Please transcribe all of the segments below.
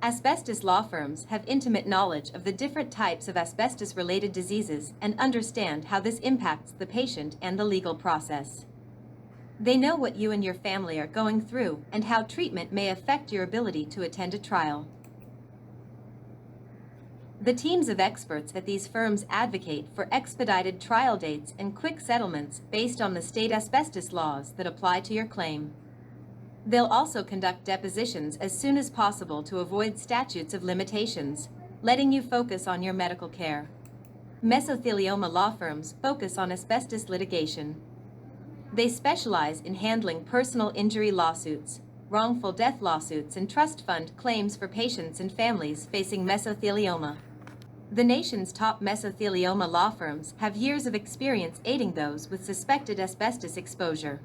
Asbestos law firms have intimate knowledge of the different types of asbestos-related diseases and understand how this impacts the patient and the legal process. They know what you and your family are going through and how treatment may affect your ability to attend a trial. The teams of experts at these firms advocate for expedited trial dates and quick settlements based on the state asbestos laws that apply to your claim. They'll also conduct depositions as soon as possible to avoid statutes of limitations, letting you focus on your medical care. Mesothelioma law firms focus on asbestos litigation. They specialize in handling personal injury lawsuits, wrongful death lawsuits, and trust fund claims for patients and families facing mesothelioma. The nation's top mesothelioma law firms have years of experience aiding those with suspected asbestos exposure.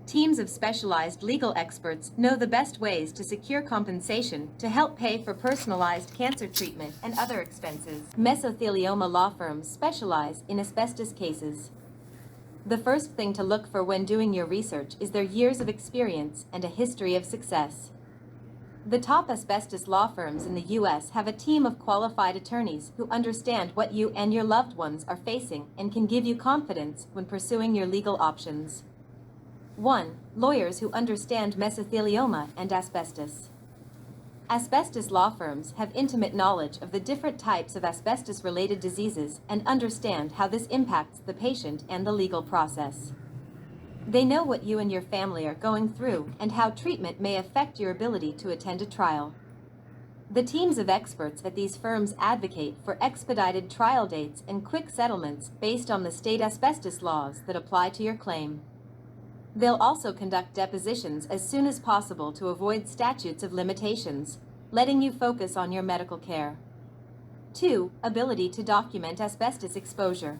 Teams of specialized legal experts know the best ways to secure compensation to help pay for personalized cancer treatment and other expenses. Mesothelioma law firms specialize in asbestos cases. The first thing to look for when doing your research is their years of experience and a history of success. The top asbestos law firms in the U.S. have a team of qualified attorneys who understand what you and your loved ones are facing and can give you confidence when pursuing your legal options. 1. Lawyers who understand mesothelioma and asbestos. Asbestos law firms have intimate knowledge of the different types of asbestos-related diseases and understand how this impacts the patient and the legal process. They know what you and your family are going through and how treatment may affect your ability to attend a trial. The teams of experts at these firms advocate for expedited trial dates and quick settlements based on the state asbestos laws that apply to your claim. They'll also conduct depositions as soon as possible to avoid statutes of limitations, letting you focus on your medical care. 2. Ability to document asbestos exposure.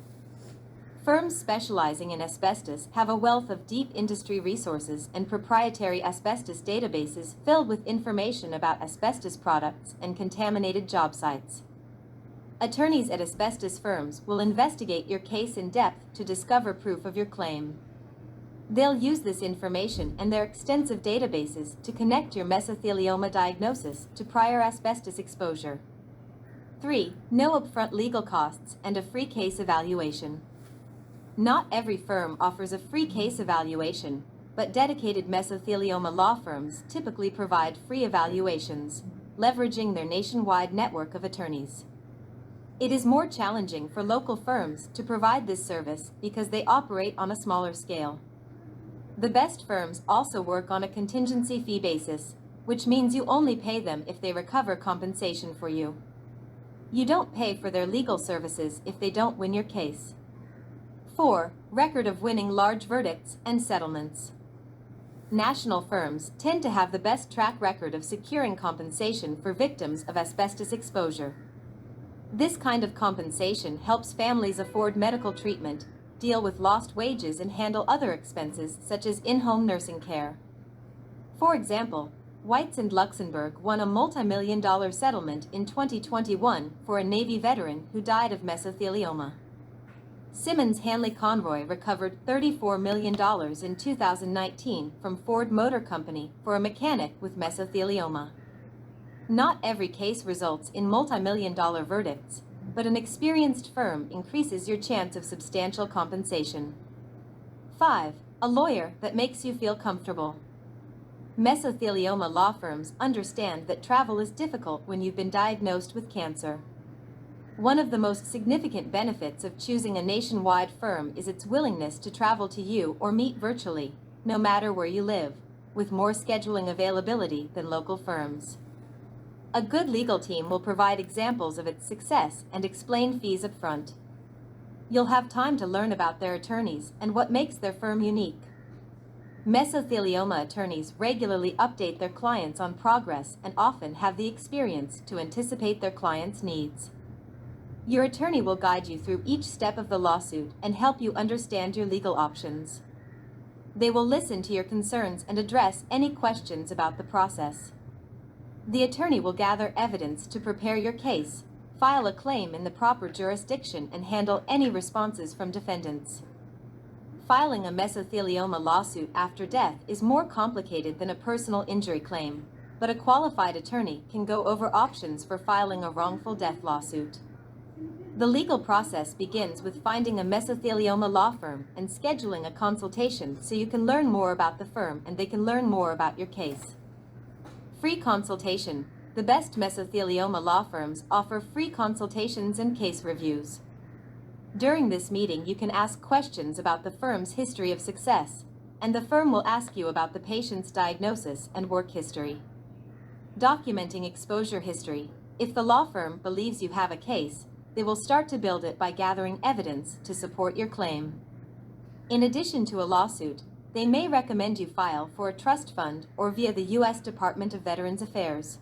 Firms specializing in asbestos have a wealth of deep industry resources and proprietary asbestos databases filled with information about asbestos products and contaminated job sites. Attorneys at asbestos firms will investigate your case in depth to discover proof of your claim. They'll use this information and their extensive databases to connect your mesothelioma diagnosis to prior asbestos exposure. 3. No upfront legal costs and a free case evaluation. Not every firm offers a free case evaluation, but dedicated mesothelioma law firms typically provide free evaluations, leveraging their nationwide network of attorneys. It is more challenging for local firms to provide this service because they operate on a smaller scale. The best firms also work on a contingency fee basis, which means you only pay them if they recover compensation for you. You don't pay for their legal services if they don't win your case. 4. Record of winning large verdicts and settlements. National firms tend to have the best track record of securing compensation for victims of asbestos exposure. This kind of compensation helps families afford medical treatment, deal with lost wages, and handle other expenses such as in-home nursing care. For example, Weitz and Luxembourg won a multi-million-dollar settlement in 2021 for a Navy veteran who died of mesothelioma. Simmons Hanley Conroy recovered $34 million in 2019 from Ford Motor Company for a mechanic with mesothelioma. Not every case results in multi-million-dollar verdicts, but an experienced firm increases your chance of substantial compensation. 5. A lawyer that makes you feel comfortable. Mesothelioma law firms understand that travel is difficult when you've been diagnosed with cancer. One of the most significant benefits of choosing a nationwide firm is its willingness to travel to you or meet virtually, no matter where you live, with more scheduling availability than local firms. A good legal team will provide examples of its success and explain fees up front. You'll have time to learn about their attorneys and what makes their firm unique. Mesothelioma attorneys regularly update their clients on progress and often have the experience to anticipate their clients' needs. Your attorney will guide you through each step of the lawsuit and help you understand your legal options. They will listen to your concerns and address any questions about the process. The attorney will gather evidence to prepare your case, file a claim in the proper jurisdiction, and handle any responses from defendants. Filing a mesothelioma lawsuit after death is more complicated than a personal injury claim, but a qualified attorney can go over options for filing a wrongful death lawsuit. The legal process begins with finding a mesothelioma law firm and scheduling a consultation so you can learn more about the firm and they can learn more about your case. Free consultation. The best mesothelioma law firms offer free consultations and case reviews. During this meeting, you can ask questions about the firm's history of success, and the firm will ask you about the patient's diagnosis and work history. Documenting exposure history. If the law firm believes you have a case, they will start to build it by gathering evidence to support your claim. In addition to a lawsuit, they may recommend you file for a trust fund or via the U.S. Department of Veterans Affairs.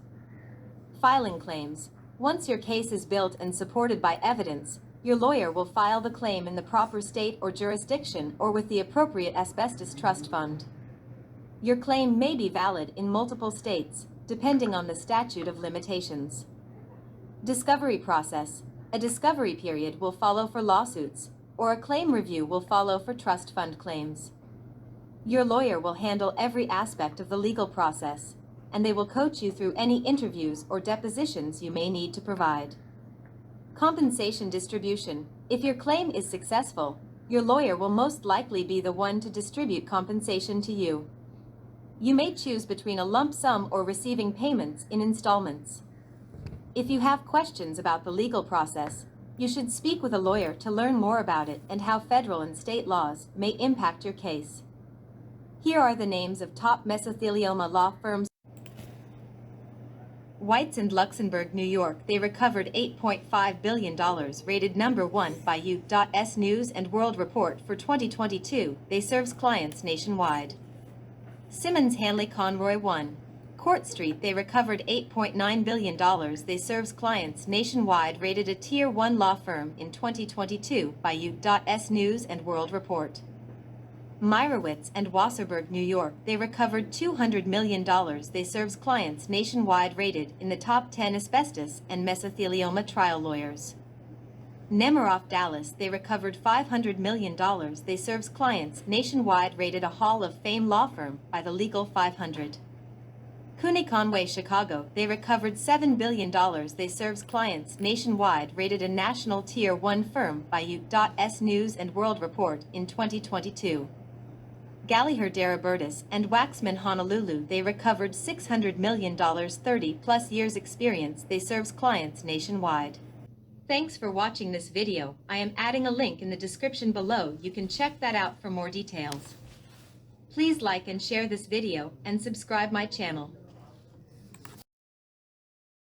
Filing claims. Once your case is built and supported by evidence, your lawyer will file the claim in the proper state or jurisdiction or with the appropriate asbestos trust fund. Your claim may be valid in multiple states, depending on the statute of limitations. Discovery process. A discovery period will follow for lawsuits, or a claim review will follow for trust fund claims. Your lawyer will handle every aspect of the legal process, and they will coach you through any interviews or depositions you may need to provide. Compensation distribution. If your claim is successful, your lawyer will most likely be the one to distribute compensation to you. You may choose between a lump sum or receiving payments in installments. If you have questions about the legal process, you should speak with a lawyer to learn more about it and how federal and state laws may impact your case. Here are the names of top mesothelioma law firms. Whites and Luxembourg, New York. They recovered $8.5 billion, rated number 1 by U.S. News and World Report for 2022. They serves clients nationwide. Simmons Hanley Conroy 1. Court Street. They recovered $8.9 billion. They serves clients nationwide, rated a Tier 1 law firm in 2022 by U.S. News and World Report. Meyerowitz and Wasserberg, New York. They recovered $200 million. They serves clients nationwide, rated in the top 10 asbestos and mesothelioma trial lawyers. Nemiroff, Dallas. They recovered $500 million. They serves clients nationwide, rated a Hall of Fame law firm by the Legal 500. Cooney Conway, Chicago. They recovered $7 billion. They serves clients nationwide, rated a national Tier 1 firm by U.S. News and World Report in 2022. Gallagher, Darabertis, and Waxman, Honolulu. They recovered $600 million, 30-plus years experience. They serves clients nationwide. Thanks for watching this video. I am adding a link in the description below. You can check that out for more details. Please like and share this video and subscribe my channel.